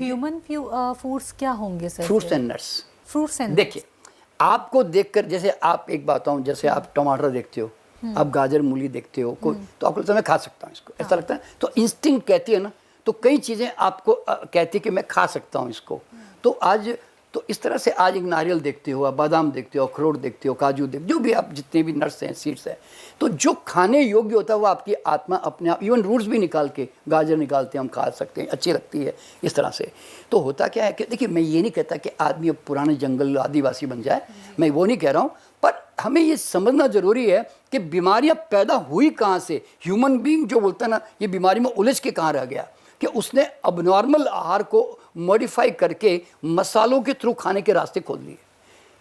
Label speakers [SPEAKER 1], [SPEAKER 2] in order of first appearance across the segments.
[SPEAKER 1] Human foods क्या होंगे sir?
[SPEAKER 2] Fruits and nuts.
[SPEAKER 1] Fruits and
[SPEAKER 2] देखिए, आपको देखकर, जैसे आप एक बात बताऊं, जैसे आप टमाटर देखते हो, आप गाजर मूली देखते हो, कोई तो आपको लगता है मैं खा सकता हूँ इसको, ऐसा लगता है। तो इंस्टिंक्ट कहती है ना, तो कई चीज़ें आपको कहती है कि मैं खा सकता हूँ इसको। तो आज तो इस तरह से आज एक नारियल देखते हो, आप बादाम देखते हो, अखरोट देखते हो, काजू देखते हो, जो भी आप जितने भी नट्स हैं, सीड्स हैं, तो जो खाने योग्य होता है वो आपकी आत्मा अपने आप, इवन रूट्स भी निकाल के, गाजर निकालते हैं हम, खा सकते हैं, अच्छी लगती है इस तरह से। तो होता क्या है कि देखिए, मैं ये नहीं कहता कि आदमी अब पुराने जंगल आदिवासी बन जाए, मैं वो नहीं कह रहा हूँ, पर हमें ये समझना जरूरी है कि बीमारियाँ पैदा हुई कहाँ से। ह्यूमन बीइंग जो बोलता है ना, ये बीमारी में उलझ के कहाँ रह गया कि उसने अबनॉर्मल आहार को मॉडिफाई करके मसालों के थ्रू खाने के रास्ते खोल लिए।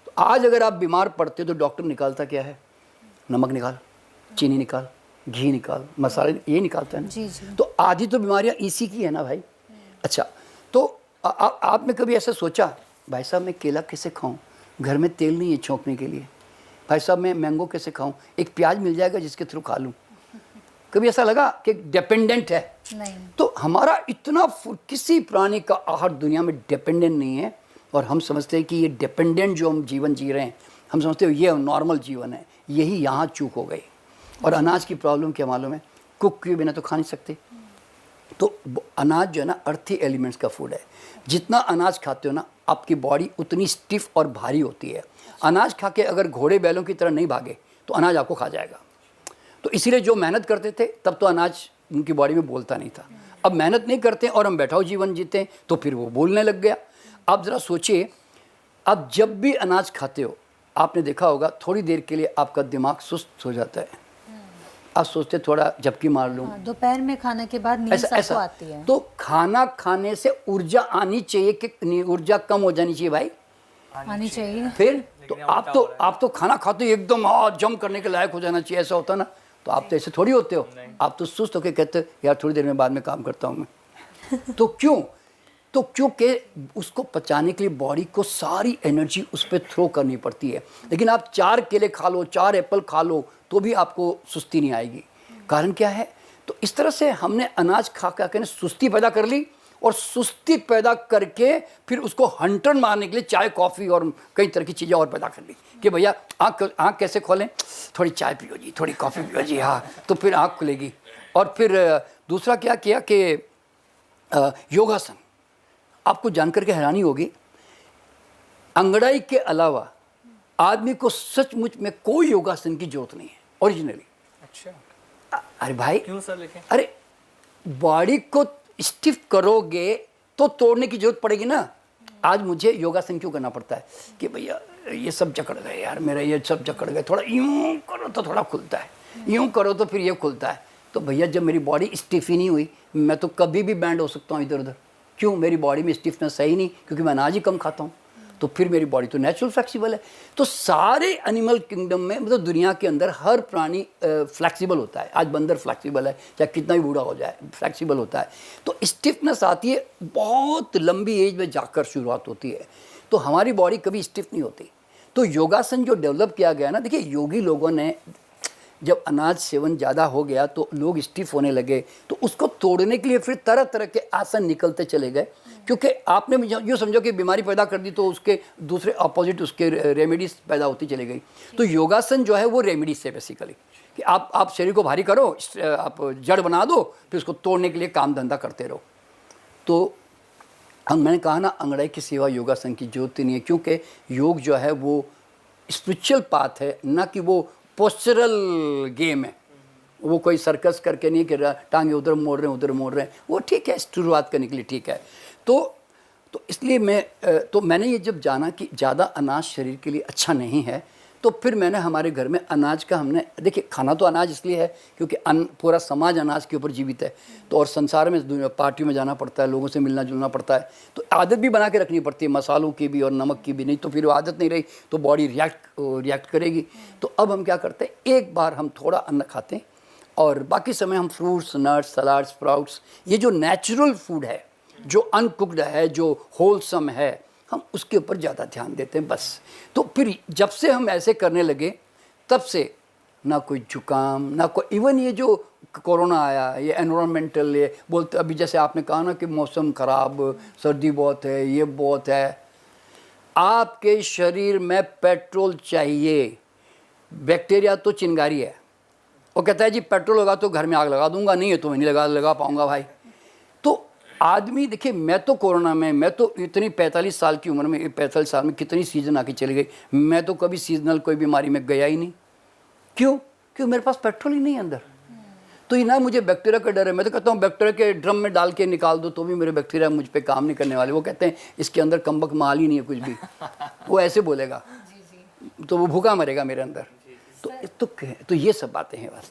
[SPEAKER 2] तो आज अगर आप बीमार पड़ते तो डॉक्टर निकालता क्या है? नमक निकाल, चीनी निकाल, घी निकाल, मसाले, ये निकालता है ना।
[SPEAKER 1] जी जी।
[SPEAKER 2] तो आधी तो बीमारियां इसी की है ना भाई। अच्छा, तो आपने कभी ऐसा सोचा, भाई साहब मैं केला कैसे खाऊं, घर में तेल नहीं है छोंकने के लिए, भाई साहब मैं मैंगो कैसे खाऊं, एक प्याज मिल जाएगा जिसके थ्रू खा लूं? कभी ऐसा लगा कि डिपेंडेंट है?
[SPEAKER 1] नहीं।
[SPEAKER 2] तो हमारा इतना किसी प्राणी का आहार दुनिया में डिपेंडेंट नहीं है, और हम समझते हैं कि ये डिपेंडेंट जो हम जीवन जी रहे हैं, हम समझते हैं ये नॉर्मल जीवन है। यही यहाँ चूक हो गई। और अनाज की प्रॉब्लम क्या मालूम है? कुक किए बिना तो खा नहीं सकते। तो अनाज जो है ना, अर्थी एलिमेंट्स का फूड है। जितना अनाज खाते हो ना, आपकी बॉडी उतनी स्टिफ और भारी होती है। अनाज खा के अगर घोड़े बैलों की तरह नहीं भागे तो अनाज आपको खा जाएगा। तो इसीलिए जो मेहनत करते थे तब तो अनाज उनकी बॉडी में बोलता नहीं था। अब मेहनत नहीं करते और हम बैठाओ जीवन जीते हैं, तो फिर वो बोलने लग गया। आप ज़रा सोचिए, अब जब भी अनाज खाते हो, आपने देखा होगा थोड़ी देर के लिए आपका दिमाग सुस्त हो जाता है। आप सोचते थोड़ा झपकी मार लूँ।
[SPEAKER 1] दोपहर में खाने के बाद नींद सबको आती है।
[SPEAKER 2] तो खाना खाने से ऊर्जा आनी चाहिए कि ऊर्जा कम हो जानी चाहिए भाई?
[SPEAKER 1] आनी चाहिए।
[SPEAKER 2] फिर तो आप तो खाना खाते हो एकदम जम करने के लायक हो जाना चाहिए, ऐसा होता ना? तो आप तो ऐसे थोड़ी होते हो। आप तो सुस्त होकर कहते हो यार थोड़ी देर में बाद में काम करता हूँ मैं। तो क्यों? तो क्योंकि उसको पचाने के लिए बॉडी को सारी एनर्जी उस पर थ्रो करनी पड़ती है। लेकिन आप 4 केले खा लो, 4 एप्पल खा लो, तो भी आपको सुस्ती नहीं आएगी। कारण क्या है? तो इस तरह से हमने अनाज खा के सुस्ती पैदा कर ली, और सुस्ती पैदा करके फिर उसको हंटर मारने के लिए चाय, कॉफ़ी और कई तरह की चीज़ें और पैदा कर ली कि भैया आँख कैसे खोलें, थोड़ी चाय पियो जी, थोड़ी कॉफ़ी पियो जी, हाँ, तो फिर आँख खुलेगी। और फिर दूसरा क्या किया कि योगासन। आपको जानकर के हैरानी होगी, अंगड़ाई के अलावा आदमी को सचमुच में कोई योगासन की जरूरत नहीं है ओरिजिनली।
[SPEAKER 3] अच्छा,
[SPEAKER 2] अरे भाई,
[SPEAKER 3] क्यों सर? लेकिन
[SPEAKER 2] अरे बॉडी को स्टिफ करोगे तो तोड़ने की जरूरत पड़ेगी ना। आज मुझे योगासन क्यों करना पड़ता है कि भैया ये सब जकड़ गए यार, मेरा ये सब जकड़ गए, थोड़ा यूं करो तो थोड़ा खुलता है, यूं करो तो फिर ये खुलता है। तो भैया जब मेरी बॉडी स्टिफ ही नहीं हुई, मैं तो कभी भी बैंड हो सकता हूँ इधर उधर। क्यों? मेरी बॉडी में स्टिफनेस है ही नहीं, क्योंकि मैं अनाज ही कम खाता हूँ। तो फिर मेरी बॉडी तो नेचुरल फ्लेक्सिबल है। तो सारे एनिमल किंगडम में, मतलब दुनिया के अंदर हर प्राणी फ्लेक्सिबल होता है। आज बंदर फ्लेक्सिबल है, चाहे कितना भी बूढ़ा हो जाए फ्लेक्सिबल होता है। तो स्टिफनेस आती है बहुत लंबी एज में जाकर शुरुआत होती है। तो हमारी बॉडी कभी स्टिफ नहीं होती। तो योगासन जो डेवलप किया गया ना, देखिए योगी लोगों ने, जब अनाज सेवन ज़्यादा हो गया तो लोग स्टिफ होने लगे, तो उसको तोड़ने के लिए फिर तरह तरह के आसन निकलते चले गए। क्योंकि आपने यूँ समझो कि बीमारी पैदा कर दी तो उसके दूसरे अपोजिट उसके रेमेडीज पैदा होती चली गई। तो योगासन जो है वो रेमेडीज से बेसिकली कि आप शरीर को भारी करो, आप जड़ बना दो, फिर उसको तोड़ने के लिए काम धंधा करते रहो। तो मैंने कहा ना, अंगड़ाई की सिवा योगासन की जरूरत ही नहीं है, क्योंकि योग जो है वो स्पिरिचुअल पाथ है, ना कि वो पोस्चरल गेम है। वो कोई सर्कस करके नहीं कि टांगे उधर मोड़ रहे हैं उधर मोड़ रहे हैं, वो ठीक है शुरुआत करने के लिए ठीक है। तो इसलिए मैंने ये जब जाना कि ज़्यादा अनाज शरीर के लिए अच्छा नहीं है, तो फिर मैंने हमारे घर में अनाज का, हमने देखिए खाना तो अनाज इसलिए है क्योंकि पूरा समाज अनाज के ऊपर जीवित है। तो और संसार में पार्टियों में जाना पड़ता है, लोगों से मिलना जुलना पड़ता है, तो आदत भी बना के रखनी पड़ती है, मसालों की भी और नमक की भी। नहीं तो फिर वो आदत नहीं रही तो बॉडी रिएक्ट करेगी। तो अब हम क्या करते हैं, एक बार हम थोड़ा अन्न खाते हैं और बाकी समय हम फ्रूट्स, नट्स, सलाद, स्प्राउट्स, ये जो नेचुरल फूड है, जो अनकुक्ड है, जो होलसम है, हम उसके ऊपर ज़्यादा ध्यान देते हैं बस। तो फिर जब से हम ऐसे करने लगे, तब से ना कोई जुकाम, ना कोई, इवन ये जो कोरोना आया, ये एनवायरमेंटल, ये बोलते अभी जैसे आपने कहा ना कि मौसम ख़राब, सर्दी बहुत है, ये बहुत है, आपके शरीर में पेट्रोल चाहिए। बैक्टीरिया तो चिंगारी है, वो कहता है जी पेट्रोल होगा तो घर में आग लगा दूंगा, नहीं है तो मैं नहीं लगा पाऊंगा भाई। तो आदमी देखिए, मैं तो कोरोना में, मैं तो इतनी 45 साल की उम्र में, 45 साल में कितनी सीजन आके चली गई, मैं तो कभी सीजनल कोई बीमारी में गया ही नहीं। क्यों? क्योंकि मेरे पास पेट्रोल ही नहीं है अंदर। तो ये ना मुझे बैक्टीरिया का डर है, मैं तो कहता हूँ बैक्टीरिया के ड्रम में डाल के निकाल दो तो भी मेरे बैक्टीरिया मुझ पे काम नहीं करने वाले। वो कहते हैं इसके अंदर कमबक माल ही नहीं है कुछ भी, वो ऐसे बोलेगा, तो वो भूखा मरेगा मेरे अंदर। तो ये सब बातें हैं बस।